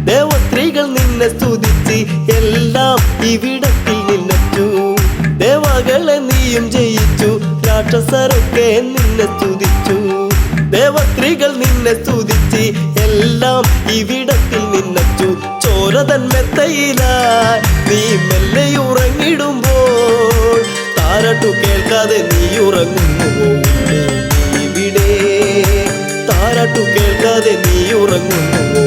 ദേവസ്ത്രീകൾ നിന്നെ സ്തുതിച്ച് എല്ലാം ഇവിടത്തിൽ നിന്നെച്ചു. ദേവകളെ നീയും ജയിച്ചു, രാക്ഷസരൊക്കെ നിന്നെ സ്തുതിച്ചു. ദേവസ്ത്രീകൾ നിന്നെ സ്തുതിച്ച് എല്ലാം ഇവിടത്തിൽ നിന്നെച്ചു. ചോരതൻ മെത്തയിലായി നീ മെല്ലെ ഉറങ്ങിടുമ്പോൾ താരാട്ടു കേൾക്കാതെ നീ ഉറങ്ങുന്നുവോ ഇവിടെ? താരാട്ടു കേൾക്കാതെ നീ ഉറങ്ങുന്നുവോ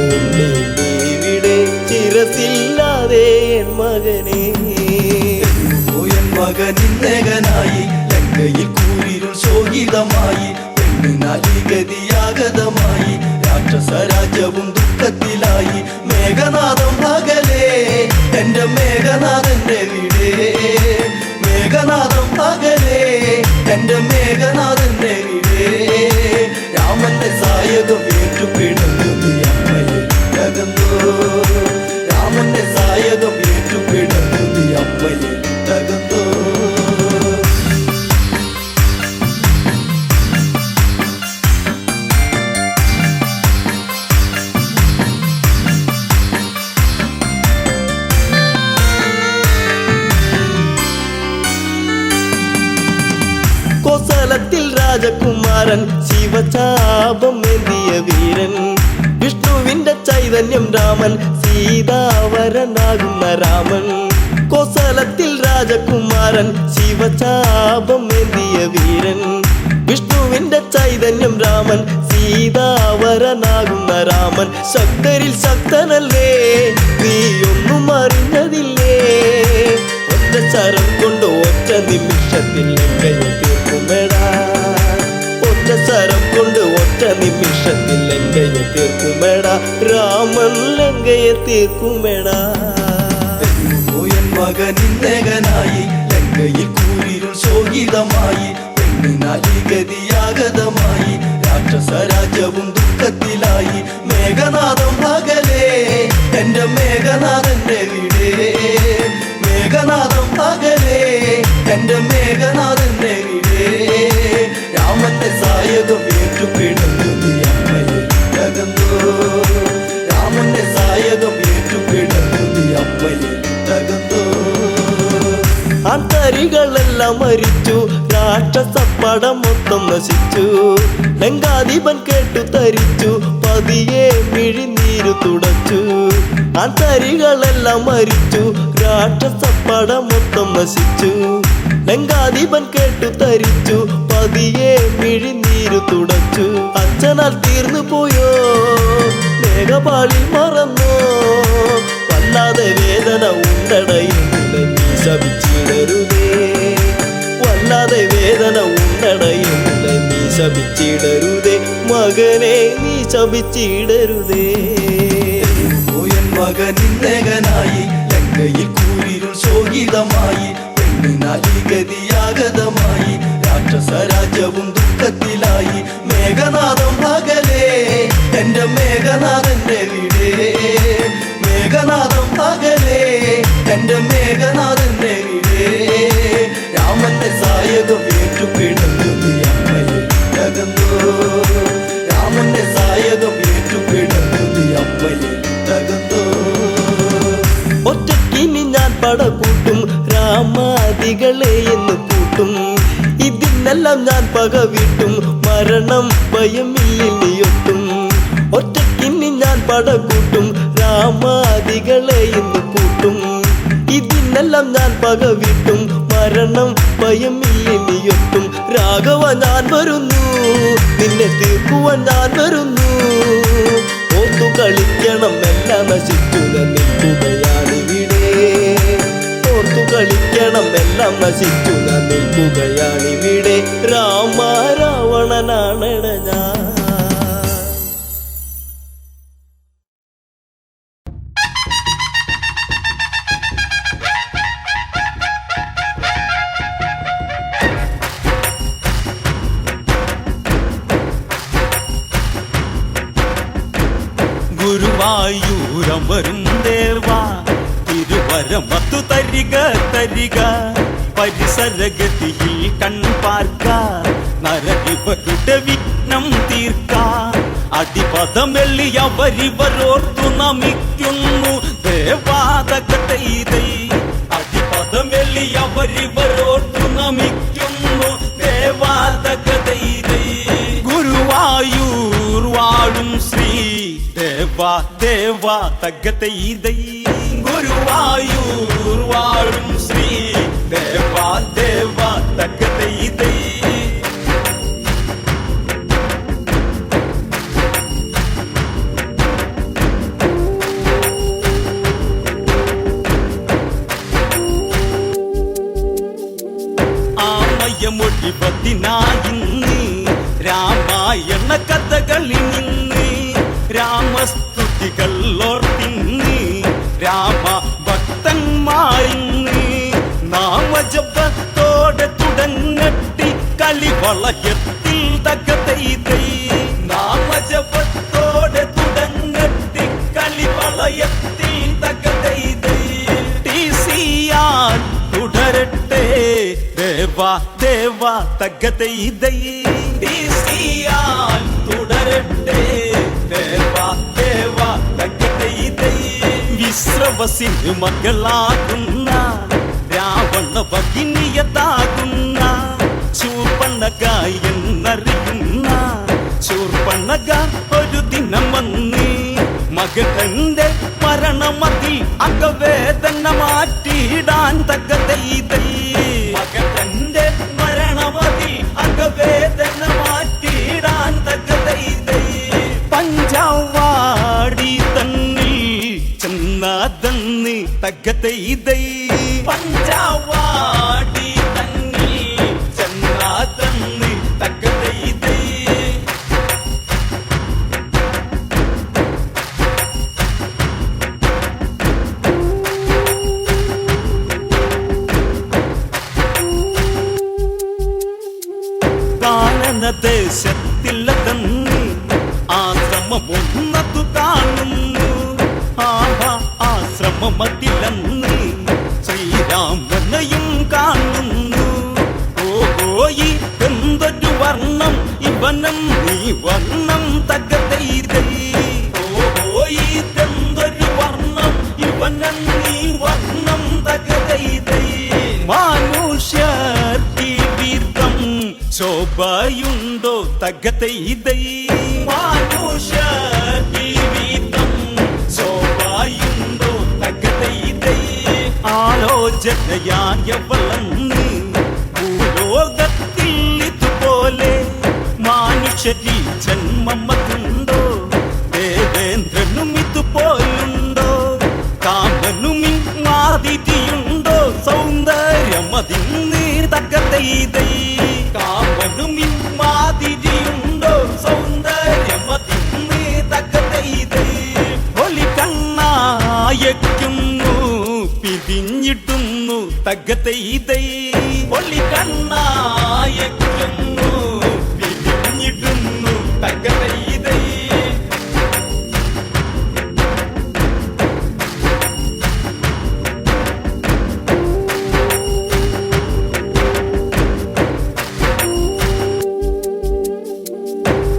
ഇവിടെ? ചിരസില്ലാതെ എൻ മകനെ എൻ മകനിന്നേകനായി ലങ്കയിൽ കൂരിരുൾ ശോകിതമായി. പെണ്ണിനാലി ഗതിയാഗതമായി, രാക്ഷസ രാജ്യവും ദുഃഖത്തിലായി. മേഘനാഥം പകലേ എന്റെ മേഘനാഥന്റെ വീടേ. മേഘനാഥം പകലേ എന്റെ മേഘനാഥന്റെ വീടേ. രാമന്റെ സായകം ഏറ്റുപിടുന്നു നീ അമ്മയിട്ടകന്നോ. രാമന്റെ സായകം ഏറ്റുപിടുന്നു നീ അമ്മയിട്ടകന്നോ. കോസലത്തിൽ രാജകുമാരൻ, ശിവചാപം ഏന്തിയ വീരൻ. വിഷ്ണുവിന്റെ ചൈതന്യം രാമൻ, സീതാവരനാകുന്ന രാമൻ. കോസലത്തിൽ രാജകുമാരൻ, ശിവചാപം ഏന്തിയ വീരൻ. വിഷ്ണുവിന്റെ ചൈതന്യം രാമൻ, സീതാവരനാകുന്ന രാമൻ. ശക്തരിൽ ശക്തനല്ലേ, നീ ഒന്നും അറിഞ്ഞതില്ലേ? ഒറ്റ ശരം കൊണ്ട് ഒറ്റ നിമിഷത്തിൽ ലങ്കയെ തീർക്കുമെടാ. ഒറ്റ ശരം കൊണ്ട് ഒറ്റ നിമിഷത്തിൽ ലങ്കയെ തീർക്കുമെടാ. രാമൻ ലങ്കയെ തീർക്കുമെടാ. എൻ മകനിന്നേകനായി ലങ്കയിൽ കൂരിരുൾ ശോകിതമായി. പെണ്ണിനാലി ഗതിയാഗതമായി, രാക്ഷസ രാജ്യവും ദുഃഖത്തിലായി. മേഘനാഥം പകലേ എന്റെ മേഘനാഥന്റെ വീടേ. മേഘനാഥം പകലേ എന്റെ മേഘനാഥന്റെ വീടേ. രാമന്റെ സായകം ഏറ്റുപിടുന്നു നീ അമ്മയിട്ടകന്നോ. രാമന്റെ സായകം ഏറ്റുപിടുന്നു നീ അമ്മയിട്ടകന്നോ. ആന്തരികളെല്ലാം മരിച്ചു, രാക്ഷസപ്പടം മൊത്തം നശിച്ചു. ലങ്കാധിപൻ കേട്ടു തരിച്ചു, പതിയെ മിഴിനീരു തുടച്ചു. ആന്തരികളെല്ലാം മരിച്ചു, രാക്ഷസപ്പടം മൊത്തം നശിച്ചു. ലങ്കാധിപൻ കേട്ടു തരിച്ചു, പതിയെ മിഴിനീരു തുടച്ചു. അച്ഛനാൽ തീർന്നു പോയോ, മേഘപാളിൽ മറന്നോ? വല്ലാതെ വേദന ഉണ്ടടയുന്നില്ല, നീ ശപിച്ചിടരുതേ. വല്ലാതെ വേദന ഉണ്ടടയുന്നില്ല, നീ ശപിച്ചിടരുതേ. മകനെ നീ ശപിച്ചിടരുതേ. എൻ മകനിന്നേകനായി ലങ്കയിൽ കൂരിരുൾ ശോകിതമായി. പെണ്ണിനാലി ഗതിയാഗതമായി, രാക്ഷസ രാജ്യവും ദുഃഖത്തിലായി. മേഘനാഥം പകലേ എന്റെ മേഘനാഥന്റെ വീടേ. മേഘനാഥം പകലേ എന്റെ മേഘനാഥന്റെ വീടേ. രാമന്റെ സായകം ഏറ്റുപിടുന്നു നീ അമ്മയിട്ടകന്നോ. രാമന്റെ സായകം ഏറ്റുപിടുന്നു നീ അമ്മയിട്ടകന്നോ. ഒറ്റക്കിനി ഞാൻ പടകൂട്ടും, രാമാദികളെ എന്ന് കൂട്ടും. ഇതിനെല്ലാം ഞാൻ പകവിട്ടും, മരണം ഭയമില്ലിയൊട്ടും. ഒറ്റക്കിനി ഞാൻ പടകൂട്ടും, രാമാദികളെ എന്ന് കൂട്ടും. ഇതിനെല്ലാം ഞാൻ പകവിട്ടും, മരണം ഭയമില്ലിയൊട്ടും. രാഘവ ഞാൻ വരുന്നു, നിന്നെ തീർക്കുവാൻ ഞാൻ വരുന്നു. ഓർത്തു കളിക്കണം, എല്ലാം നശിച്ചു നിൽക്കുകയാണിവിടെ. ഓർത്തു കളിക്കണം, എല്ലാം നശിച്ചു നിൽക്കുകയാണിവിടെ. രാമ രാവണനാണെട ഞാൻ. ഗുരുവായൂരം വരും ദേവാ, തിരുവരമത്തു തരിക തരിക. പരിസരഗതിയിൽ കൺപാർക്ക നരകിവരുടെ വിഘ്നം തീർക്ക അടിപദം വെള്ളിയവരിവരോർത്തു നമിക്കുന്നു ദേവാതകതൈതൈ അടിപദം വെള്ളിയവരിവരോർത്തു നമിക്കുന്നു ദേവാതകതൈതൈ ഗുരുവായൂർ വാഴും ശ്രീ ദേവാ ദേവാ തകതൈതൈ ഗുരുവായൂർ വാഴും ശ്രീ ദേവാ ദേവാ തകതൈതൈ മൊഴിപത്തിനായിന്ന് രാമായണ കഥകളിൽ നിന്ന് രാമസ്തുതികൾ ഓർത്തിന്ന് രാമ ഭക്തന്മാരിന്ന് നാമജപത്തോടെ തുടങ്ങട്ടി കളിവളയത്തിൽ തകതൈതൈ നാമജപത്തോടെ തുടങ്ങട്ടി കളിവളയത്തിൽ തകതൈതൈ ടിസിയാൻ തുടരട്ടെ ദേവാ ദേവാ തകതൈതൈ ടിസിയാൻ തുടരട്ടെ ദേവാ ദേവാ തകതൈതൈ വിശ്രവസിന് മകളാകുന്ന രാവണ ഭഗിനിയതാകുന്ന ശൂർപ്പണഖ എന്നറിയുന്ന ശൂർപ്പണഖ ഒരു ദിനം വന്ന് മകന്റെ മരണമതിൽ അകവേദന മാറ്റിയിടാൻ തകതൈതൈ മകന്റെ മരണമതിൽ അകവേദന മാറ്റിയിടാൻ തകതൈതൈ പഞ്ചവാടി തന്നിൽ ചെന്നാതെന്ന് തകതൈതൈ പഞ്ചവാടി തന്നിൽ ചെന്നാതെന്ന് തകതൈതൈ ദേശത്തിലതന്ന് ആശ്രമമൊന്നതു കാണുന്നു ആഹാ ആശ്രമമതിലന്ന് ശ്രീരാമനെയും കാണുന്നു ഓഹോയി എന്തൊരു വർണ്ണം ഇവനം നീ വർണ്ണം തകതൈതൈ ഓഹോയി എന്തൊരു വർണ്ണം ഇവനം നീ വർണ്ണം തകതൈതൈ മനുഷ്യർക്കി വീർത്തം ശോഭയുണ്ടോ തകതൈതൈ മനുഷ്യർക്കി വീർത്തം ശോഭയുണ്ടോ തകതൈതൈ ആലോചനയായവളന്ന് ഭൂലോകത്തിൽ ഇതുപോലെ മനുഷ്യരിൽ ജന്മമതുണ്ടോ ദേവേന്ദ്രനും ഇതുപോലുണ്ടോ കാമനും മാതിരിയുണ്ടോ സൗന്ദര്യമതിന്ന് തകതൈതൈ കാമനും മാതിരിയുണ്ടോ സൗന്ദര്യമതിന്ന് തകതൈതൈ ഒലി കണ്ണായക്കുന്നു പിരിഞ്ഞിടുന്നു തകതൈതൈ ഒലി കണ്ണായക്കുന്നു പിരിഞ്ഞിടുന്നു തകതൈതൈ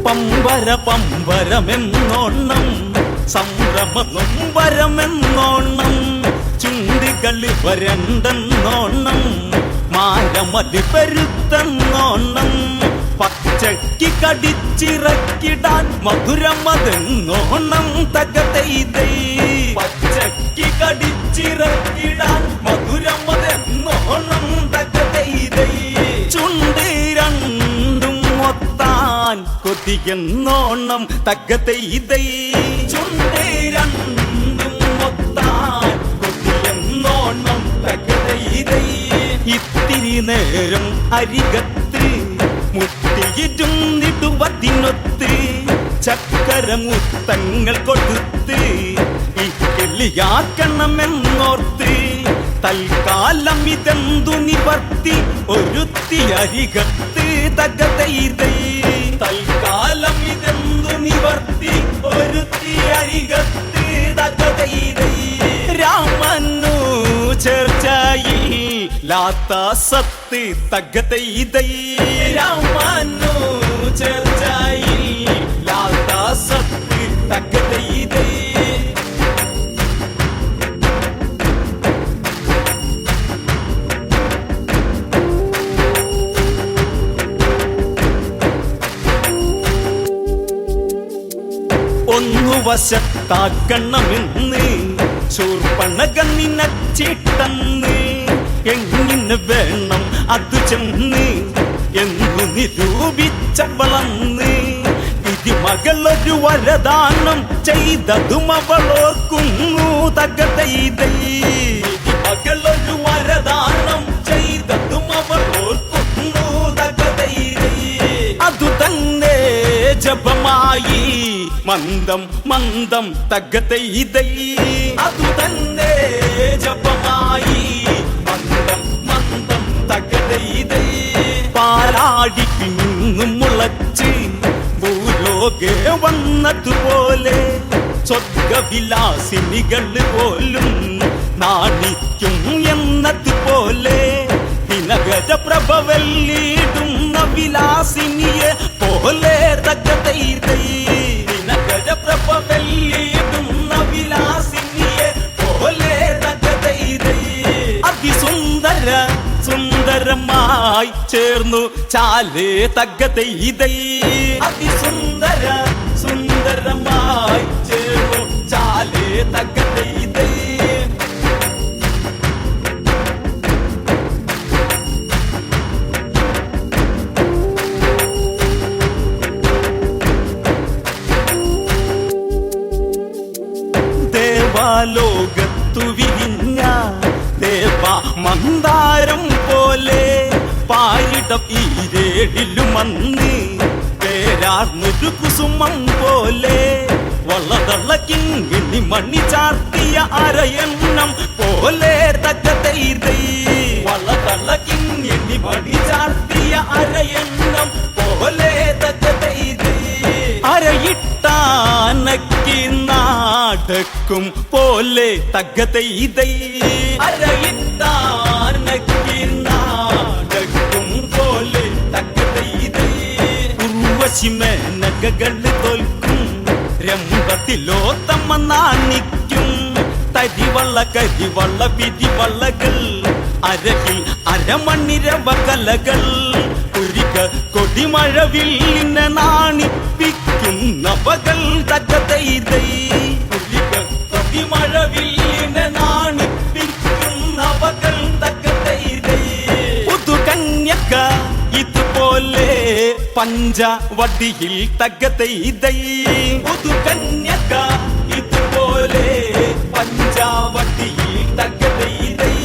പമ്പര പമ്പരമെന്നോണം സംഭ്രമനൊമ്പരമെന്നോണം ചുണ്ടികളി വരണ്ടെന്നോണം മാരമതി പെരുത്തെന്നോണം പച്ചക്കി കടിച്ചിറക്കിടാൻ മധുരമതെന്നോണം തകതൈതൈ പച്ചക്കി കടിച്ചിറക്കിടാൻ മധുരമതെന്നോണം തകതൈതൈ ചുണ്ടി രണ്ടും ഒത്താൻ കൊതിയെന്നോണം തകതൈതൈ ചുണ്ടി രണ്ടും ഒത്താൻ കൊതിയെന്നോണം തകതൈതൈ ഇത്തിരി നേരം അരികത്ത് മുട്ടിയിരുന്നിടുവതിനൊത്ത് ചക്കരമുത്തങ്ങൾ കൊടുത്ത് ഇക്കിളിയാക്കണമെന്നോർത്ത് തൽക്കാലം ഇതെന്തു നിവർത്തി ഒരുത്തി അരികത്ത് തകതൈതൈ തൽക്കാലം ഇതെന്തു നിവർത്തി ഒരുത്തി അരികത്ത് തകതൈതൈ രാമനു ചേർച്ചയിൽ ലാത്ത സത്ത് തകതൈതൈ രാമനു ചേർച്ചയിൽ ലാത്ത സത്ത് തകതൈതൈ ഒന്നു വശത്താക്കണമെന്ന് ചൂർപ്പണകണ്ണിനച്ചിട്ടെന്ന് എങ്ങനെ വേണം അത് ചെന്ന് എന്നു നിരൂപിച്ചവളന്ന് വിധി മകളൊരു വരദാനം ചെയ്തതും അവളോർക്കുന്നു തകതൈതൈ വിധി മകളൊരു വരദാനം ചെയ്തതും അവളോർക്കുന്നു തകതൈതൈ അതു തന്നെ ജപമായി മന്ദം മന്ദം തകതൈതൈ അതു തന്നെ ജപമായി മന്ദം മന്ദം തകതൈതൈ പാലാടിക്ക് നിന്നും മുളച്ച് ഭൂലോകെ വന്നതുപോലെ സ്വർഗവിലാസിനികൾ പോലും നാണിക്കും എന്നതുപോലെ ദിനകര പ്രഭവല്ലിടുന്ന വിലാസിനിയെ പോലെ തകതൈതൈ ദിനകര പ്രഭവല്ലിടുന്ന വിലാസിനിയെ പോലെ തകതൈതൈ അതിസുന്ദര സുന്ദരമായി ചേർന്നു ചാലേ തകതൈതൈ അതിസുന്ദര സുന്ദരമായി ചേർന്നു ചാലേ തകതൈതൈ ദേവാലോകത്തു വിരിഞ്ഞ ദേവ മന്ദാരം പോലെ പാരിടം ഈരേഴിലുമന്ന് പേരാർന്നൊരു കുസുമം പോലെ വളതളക്കിങ്ങിനി മണി ചാർത്തിയ അരയണ്ണം പോലെ തകതൈതൈ വളതളക്കിങ്ങിനി മണി ചാർത്തിയ അരയണ്ണം പോലെ തകതൈതൈ അരയിട്ടാനക്കി നാടക്കും പോലെ തകതൈതൈ അരയിട്ടാനക്കി നാടക്കും പോലെ തകതൈതൈ ഉർവശിമേനകകൾ തോൽക്കും രംഗത്തിലോത്തമ്മ നാണിക്കും തരിവള്ള കരിവള്ള വിധിവള്ളകൾ അരകിൽ അരമണിരവ കലകൾ കുരിക കൊടിമഴവില്ലിനെ നാണിപ്പിക്കുന്നവകൾ തകതൈതൈ കുരിക കൊടിമഴവില്ലിനെ നാണിപ്പിക്കുന്നവകൾ തകതൈതൈ പുതുകന്യക ഇതുപോലെ പഞ്ചവടിയിൽ തകതൈതൈ പുതുകന്യക ഇതുപോലെ പഞ്ചവടിയിൽ തകതൈതൈ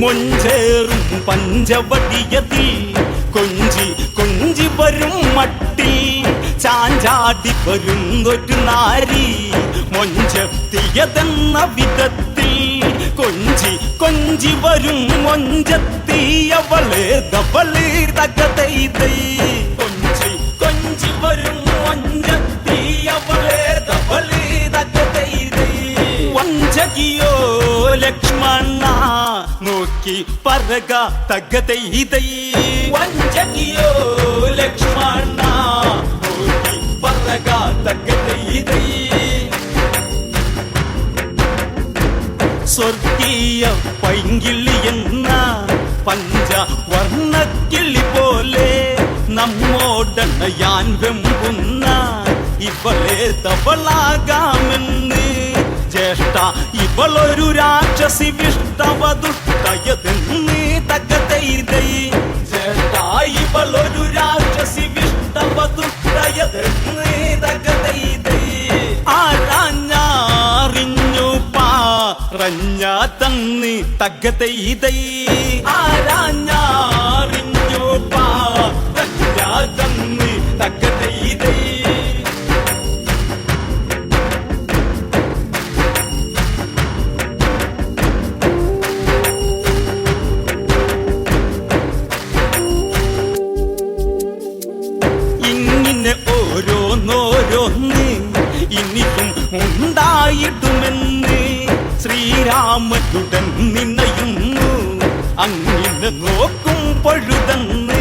മൊഞ്ചേറും പഞ്ചവടിയതിൽ കൊഞ്ചി കൊഞ്ചി വരും മട്ടിൽ ചാഞ്ചാടി വരുന്നൊരു നാരി മൊഞ്ചെത്തിയതെന്ന വിധത്തിൽ കൊഞ്ചി കൊഞ്ചി വരും മൊഞ്ചെത്തിയവളെ ദവളെ തകതൈതൈ കൊഞ്ചി കൊഞ്ചി വരും മൊഞ്ചെത്തിയവളെ ദവളെ തകതൈതൈ വഞ്ചകിയോ ലക്ഷ്മണ നോക്കി പറക തകതൈതൈ വഞ്ചകിയോ ലക്ഷ്മണ നോക്കി പറക തകതൈതൈ സ്വർഗീയ പൈങ്കിളി എന്ന പഞ്ചവർണ്ണക്കിളി പോലെ നമ്മോടണയാൻ വെമ്പുന്ന ഇവളെ തവളാകാമെന്ന് ജ്യേഷ്ഠ ഇവളൊരു രാക്ഷസി വിഷ്ടവതുഷ്ടയതെന്ന് തകതൈതൈ ജ്യേഷ്ഠ ഇവളൊരു രാക്ഷസി വിഷ്ടവതുഷ്ടയതെന്ന് തകതൈതൈ ആരാഞ്ഞറിഞ്ഞു പറഞ്ഞ തന്ന് തകതൈതൈ ആരാഞ്ഞറിഞ്ഞു പറഞ്ഞ തന്ന് തകതൈതൈ ഉണ്ടായിടുമെന്ന് ശ്രീരാമനുടൻ നിന്നയുന്നു അങ്ങനെ നോക്കും പൊഴുതന്ന്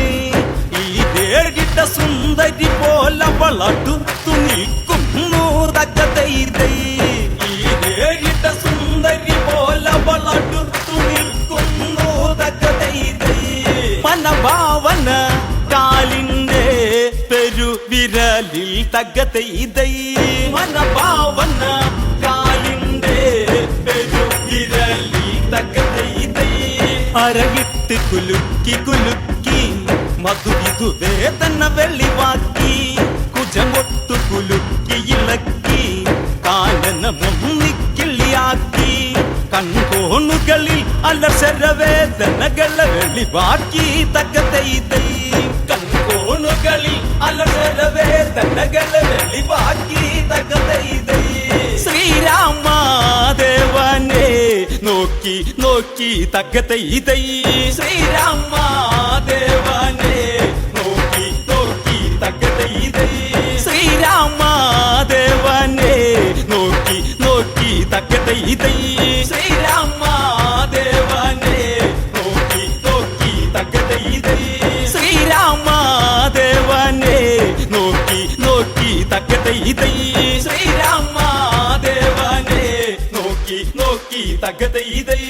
ഈ തേടിട്ട സുന്ദരി പോലെ വളടുത്തു നിൽക്കുന്നു തക്കതൈതൈ ഈ തേടിട്ട സുന്ദരി പോലെ വളടുത്തു നിൽക്കുന്നു തക്കതൈതൈ മനഭാവന കാലിന്റെ പെരുവിരലിൽ തകതൈതൈ മനഭാവന കാലിന്റെ പെരുവിരലിൽ തകതൈതൈ അരകിട്ട് കുലുക്കി കുലുക്കി മധുവിധു വേദന വെളിവാക്കി കുജമൊട്ടു കുലുക്കി ഇളക്കി കാനന മുന്നിക്കിള്ളിയാക്കി കൺകോണുകളിൽ അലസരവേദനകളെ വെളിവാക്കി തകതൈതൈ കൺകോണുകളിൽ അലസരവേദനകളെ വെളിവാക്കി തകതൈതൈ ശ്രീരാമദേവനെ നോക്കി നോക്കി തകതൈതൈ ശ്രീരാമദേവനെ നോക്കി നോക്കി തകതൈതൈ ശ്രീരാമദേവനെ നോക്കി നോക്കി തകതൈതൈ ശ്രീരാമദേവനെ നോക്കി നോക്കി തകതൈതൈ ശ്രീരാമദേവനെ നോക്കി നോക്കി തകതൈതൈ ശ്രീരാമദേവനെ നോക്കി നോക്കി തകതൈതൈ